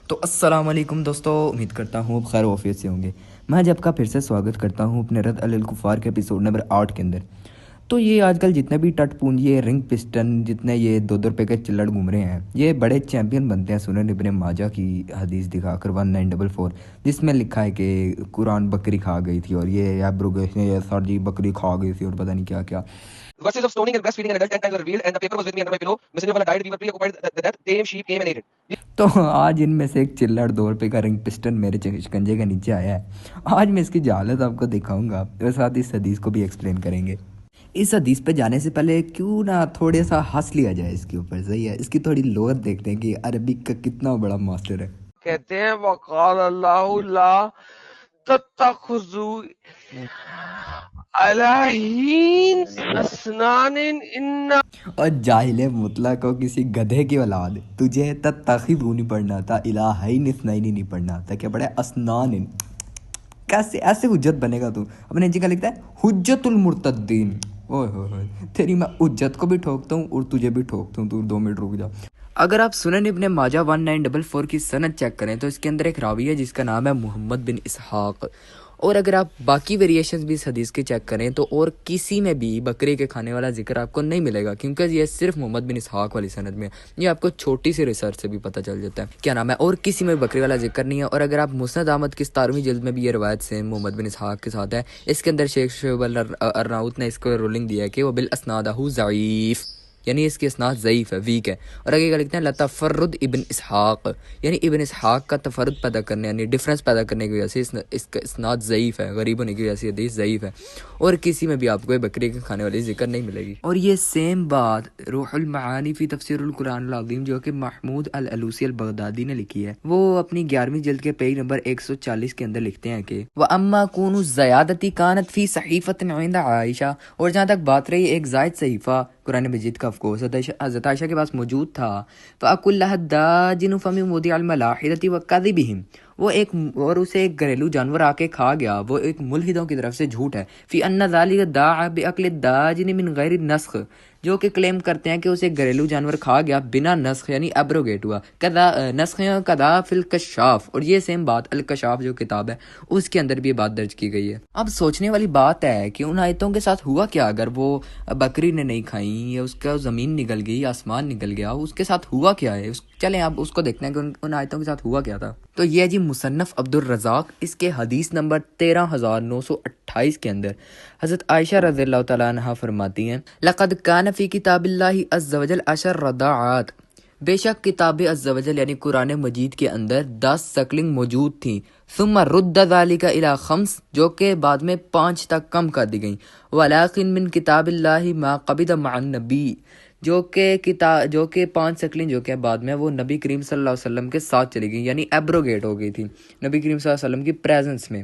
تو السلام علیکم دوستو، امید کرتا ہوں آپ خیر و عافیت سے ہوں گے۔ میں جب کا پھر سے سواگت کرتا ہوں اپنے رد الکفار کے ایپیسوڈ نمبر 8 کے اندر۔ تو یہ آج کل جتنے بھی ٹٹ پونج یہ رنگ پسٹن جتنے یہ 2 روپے کے چلڑ گھوم رہے ہیں، یہ بڑے چیمپئن بنتے ہیں سنن ابن ماجہ کی حدیث دکھا کر 1944، جس میں لکھا ہے کہ قرآن بکری کھا گئی تھی، اور یہ ایبروگیشن یہ سر جی بکری کھا گئی تھی اور پتہ نہیں کیا کیا۔ Verses of stoning and breastfeeding an adult 10 times were revealed, and the paper was with me under my pillow. Messenger of Allah died. We were preoccupied that death. Tame sheep came and ate it. تو آج ان میں سے ایک چلڑ 2 روپے کا رنگ piston میرے شکنجے کے نیچے آیا ہے۔ آج میں اس کی جہالت آپ کو دکھاؤں گا اور ساتھ اس حدیث کو بھی ایکسپلین کریں گے۔ اس حدیث پہ جانے سے پہلے کیوں نہ تھوڑا سا ہنس لیا جائے اس کے اوپر، صحیح ہے؟ اس کی تھوڑی لغت دیکھتے ہیں کہ عربک کا کتنا بڑا ماسٹر ہے۔ کہتے ہیں وقال اللہ لا تتخذوا الہین اسنان ان اور جاہل مطلق کو کسی گدھے کی اولاد، تجھے تتخذوا نہیں پڑھنا تھا، الہین اثنین نہیں پڑھنا تھا، کیا پڑھا ہے؟ اسنان۔ کیسے ایسے حجت بنے گا تو؟ اپنے جی کا لکھتا ہے حجت المرتدین۔ اوہ ہوئے تیری میں حجت کو بھی ٹھوکتا ہوں اور تجھے بھی ٹھوکتا ہوں، تو 2 منٹ رک جا۔ اگر آپ سنن ابن ماجہ 1944 کی سند چیک کریں تو اس کے اندر ایک راوی ہے جس کا نام ہے محمد بن اسحاق، اور اگر آپ باقی ویریشنز بھی اس حدیث کے چیک کریں تو اور کسی میں بھی بکرے کے کھانے والا ذکر آپ کو نہیں ملے گا، کیونکہ یہ صرف محمد بن اسحاق والی سند میں ہے۔ یہ آپ کو چھوٹی سی ریسرچ سے بھی پتہ چل جاتا ہے کیا نام ہے، اور کسی میں بکرے والا ذکر نہیں ہے۔ اور اگر آپ مسند احمد کی 17ویں جلد میں بھی یہ روایت سے محمد بن اسحاق کے ساتھ ہے، اس کے اندر شیخ شعیب الارناؤط نے اس کو رولنگ دیا ہے کہ وہ بالاسنادہ ضعیف، یعنی اس کی اسناد ضعیف ہے، ویک ہے۔ اور آگے لکھتے ہیں لتفرد ابن اسحاق، یعنی ابن اسحاق کا تفرد پیدا کرنے یعنی ڈفرینس پیدا کرنے کی وجہ سے اس کا اسناد ضعیف ہے، غریب ہونے کی وجہ سے حدیث ضعیف ہے، اور کسی میں بھی آپ کو بکری کے کھانے والی ذکر نہیں ملے گی۔ اور یہ سیم بات روح المعانی فی تفسیر القرآن العظیم جو کہ محمود الالوسی البغدادی نے لکھی ہے، وہ اپنی 11ویں جلد کے پیج نمبر 140 کے اندر لکھتے ہیں کہ وَأَمَّا كُونُ الزَّيَادَةِ كَانَتْ فِي صَحِيفَةٍ عِنْدَ عائشہ، اور جہاں تک بات رہی ایک زائد صحیفہ قرآن مجید کا افکوس حضرت عائشہ کے پاس موجود تھا، فَأَكُلْ لَهَا الدَّاجِنُ فَمِنْ مُوضِعِ الْمَلَاحِدَةِ وَكَذِبِهِمْ، وہ ایک اور اسے ایک گھریلو جانور آ کے کھا گیا، وہ ایک ملحدوں کی طرف سے جھوٹ ہے۔ فی ان ذلک داع باکل الداجن من غیر نسخ، جو کہ کلیم کرتے ہیں کہ اسے گھریلو جانور کھا گیا بنا نسخ، یعنی ایبروگیٹ ہوا، کذا نسخ کذا فی الکشاف، اور یہ سیم بات الکشاف جو کتاب ہے اس کے اندر بھی یہ بات درج کی گئی ہے۔ اب سوچنے والی بات ہے کہ ان آیتوں کے ساتھ ہوا کیا، اگر وہ بکری نے نہیں کھائیں یا اس کا زمین نگل گئی یا آسمان نگل گیا، اس کے ساتھ ہوا کیا ہے؟ چلیں اب اس کو دیکھتے ہیں کہ ان آیتوں کے ساتھ ہوا کیا تھا۔ تو یہ جی مصنف عبد الرزاق، اس کے حدیث نمبر 13928 کے اندر حضرت عائشہ رضی اللہ تعالیٰ عنہ فرماتی ہیں لقد کان فی کتاب اللہ عز وجل 10 رضاعات، بے شک کتاب عز وجل یعنی قرآن مجید کے اندر 10 سکلنگ موجود تھیں، ثم رد ذالک الی 5، جو کہ بعد میں 5 تک کم کر دی گئیں، ولیکن من کتاب اللہ ما قبض مع النبی، جو کہ 5 شکلیں جو کہ بعد میں وہ نبی کریم صلی اللہ علیہ وسلم کے ساتھ چلی گئیں، یعنی ایبروگیٹ ہو گئی تھی نبی کریم صلی اللہ علیہ وسلم کی پریزنس میں۔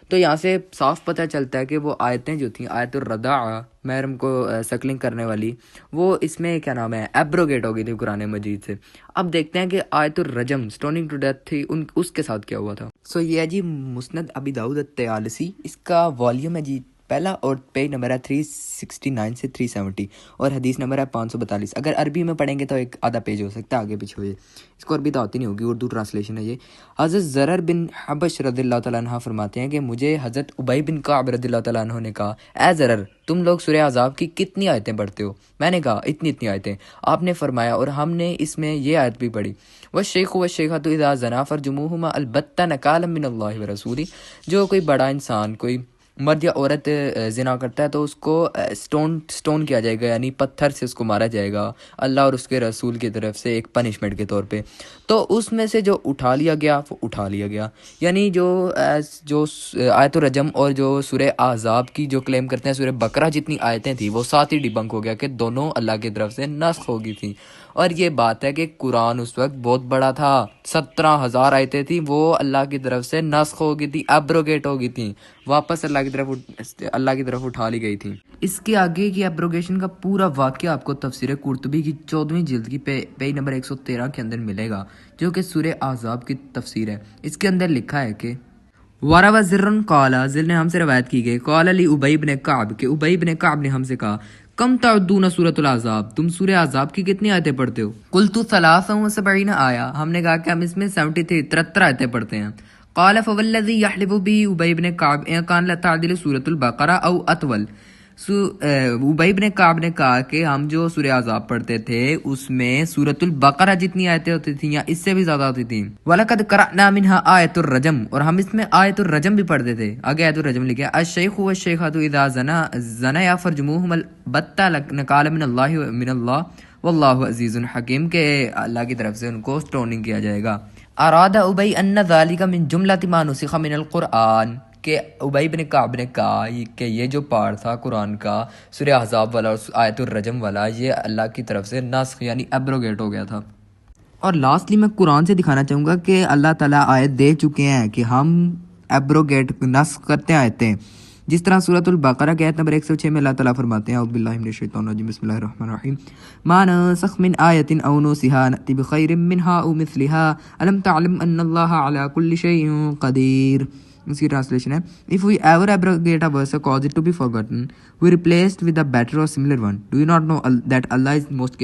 تو یہاں سے صاف پتہ چلتا ہے کہ وہ آیتیں جو تھیں آیت الرضاعہ محرم کو سکلنگ کرنے والی، وہ اس میں کیا نام ہے ایبروگیٹ ہو گئی تھی قرآن مجید سے۔ اب دیکھتے ہیں کہ آیت الرجم اسٹوننگ ٹو ڈیتھ تھی، اس کے ساتھ کیا ہوا تھا۔ سو یہ ہے جی مسند ابی داؤد الطیالسی، اس کا والیوم ہے جی پہلا، اور پیج نمبر ہے 369 سے 370، اور حدیث نمبر ہے 542۔ اگر عربی میں پڑھیں گے تو ایک آدھا پیج ہو سکتا ہے آگے پیچھے ہوئے، اس کو عربی تو آتی نہیں ہوگی، اردو ٹرانسلیشن ہے یہ۔ حضرت زرر بن حبش رضی اللہ تعالیٰ عنہ فرماتے ہیں کہ مجھے حضرت ابی بن کعب رضی اللہ تعالیٰ عنہ نے کہا اے زرر، تم لوگ سورہ احزاب کی کتنی آیتیں پڑھتے ہو؟ میں نے کہا اتنی آیتیں۔ آپ نے فرمایا اور ہم نے اس میں یہ آیت بھی پڑھی والشیخ والشیخۃ اذا زنا فرجموہما البتہ نکالا من اللہ ورسولہ، جو کوئی بڑا انسان کوئی مرد یا عورت زنا کرتا ہے تو اس کو سٹون کیا جائے گا، یعنی پتھر سے اس کو مارا جائے گا اللہ اور اس کے رسول کی طرف سے ایک پنشمنٹ کے طور پہ۔ تو اس میں سے جو اٹھا لیا گیا وہ اٹھا لیا گیا، یعنی جو آیت الرجم اور جو سورہ احزاب کی جو کلیم کرتے ہیں سورہ بقرہ جتنی آیتیں تھیں وہ ساتھ ہی ڈیبنک ہو گیا کہ دونوں اللہ کی طرف سے نسخ ہو گئی تھیں۔ اور یہ بات ہے کہ قرآن اس وقت بہت بڑا تھا، 17,000 آیتیں تھیں، وہ اللہ کی طرف سے نسخ ہو گئی تھی، ایبروگیٹ ہو گئی تھیں، واپس اللہ کی طرف اٹھا لی گئی تھی۔ اس کے آگے کی ایبروگیشن کا پورا واقعہ آپ کو تفسیر قرطبی کی 14ویں جلد کی پیج نمبر 113 کے اندر ملے گا، جو کہ سورہ احزاب کی تفسیر ہے۔ اس کے اندر لکھا ہے کہ وَرَوَى زِرٌ قَالَ، زر نے ہم سے روایت کی گئی، قَالَ لِأُبَيْ بْنِ كَعْبٍ، کہ ابی بن کعب نے ہم سے کہا کم تعدون سورۃ الاحزاب، تم سورہ احزاب کی کتنی آیتیں پڑھتے ہو؟ قلت 73 آیا، ہم نے کہا کہ ہم اس میں 73 آیتیں پڑھتے ہیں۔ قال فوالذی یحلف به ابی بن کعب ان کان لتعدل سورۃ البقرہ او اطول، ابی بن کعب نے کہا کہ ہم جو سورہ احزاب پڑھتے تھے اس میں سورۃ البقرہ جتنی آیتیں ہوتی تھیں یا اس سے بھی زیادہ ہوتی تھیں۔ وَلَقَدْ قَرَأْنَا مِنْهَا آیَةُ الرَّجْمِ، اور ہم اس میں آیت الرجم بھی پڑھتے تھے۔ آگے آیت الرجم لکھا ہے الشیخ والشیخۃ اذا زنیا فرجموہم البتہ نکال من اللہ واللہ عزیز حکیم، کہ اللہ کی طرف سے ان کو سٹوننگ کیا جائے گا۔ اراد ابی ان ذلک من جملۃ ما نسخ من القرآن، کہ ابی بن کعب نے کہا کہ یہ جو پارٹ تھا قرآن کا سورہ احزاب والا اور آیت الرجم والا، یہ اللہ کی طرف سے نسخ یعنی ایبروگیٹ ہو گیا تھا۔ اور لاسٹلی میں قرآن سے دکھانا چاہوں گا کہ اللہ تعالیٰ آیت دے چکے ہیں کہ ہم ایبروگیٹ نسخ کرتے ہیں آیتیں، جس طرح سورۃ البقرہ کی آیت نمبر 106 میں اللہ تعالیٰ فرماتے ہیں اعوذ باللہ من الشیطان الرجیم بسم اللہ الرحمن الرحیم ما ننسخ من آیت او ننسها نأتی بخیر منها او مثلها الم تعلم ان اللہ علی کل شیء قدیر۔ اس کی ٹرانسلیشن ہے if we ever abrogate a verse or cause it to be forgotten we replaced with a better or similar one, do you not know that Allah is most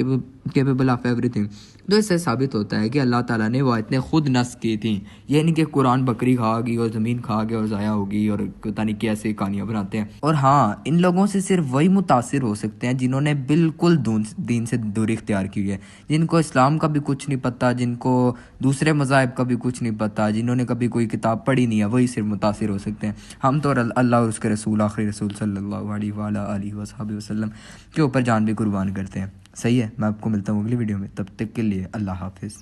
capable of everything۔ تو اس سے ثابت ہوتا ہے کہ اللہ تعالیٰ نے وہ آیتیں خود نسخ کی تھیں، یہ نہیں کہ قرآن بکری کھا گئی اور زمین کھا گیا اور ضائع ہوگی اور پتہ نہیں کیسے کہانیاں بناتے ہیں۔ اور ہاں، ان لوگوں سے صرف وہی متاثر ہو سکتے ہیں جنہوں نے بالکل دین سے دوری اختیار کی ہے، جن کو اسلام کا بھی کچھ نہیں پتہ، جن کو دوسرے مذاہب کا بھی کچھ نہیں پتہ، جنہوں نے کبھی کوئی کتاب پڑھی نہیں ہے، وہی صرف متاثر ہو سکتے ہیں۔ ہم تو اللہ اور اس کے رسول آخری رسول صلی اللہ علیہ وآلہ وصحبہ وسلم کے اوپر جان بھی قربان کرتے ہیں۔ صحیح ہے، میں آپ کو ملتا ہوں اگلی ویڈیو میں، تب تک کے لیے اللہ حافظ۔